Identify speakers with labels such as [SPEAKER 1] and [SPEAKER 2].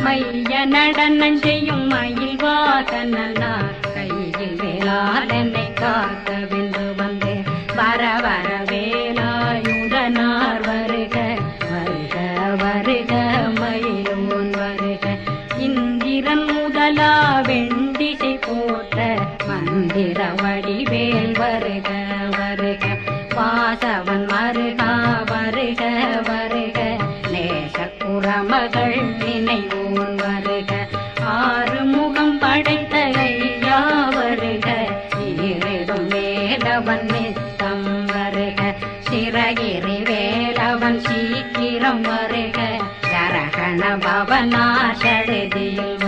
[SPEAKER 1] மைய நடனம் செய்யும் மயில் வாசனார் கையில் வேளாளனை காக்க வென்று வந்தே வர வர வேலாயுதனார் வருக வருக வருக மயிலோன் வருக இந்திரன் முதலா வெண்டிசை போற்ற மந்திர வடிவேல் வருக வருக வாசவன் மருகா வருக வருக நேச குரமகள் நினைவோன் வருக ஆறுமுகம் படைத்த ஐயா வருக ஈரிடும் வேலவன் நித்தம் வருக சிறகிரி வேலவன் சீக்கிரம் வருக சரகண பவனா சடுதியில்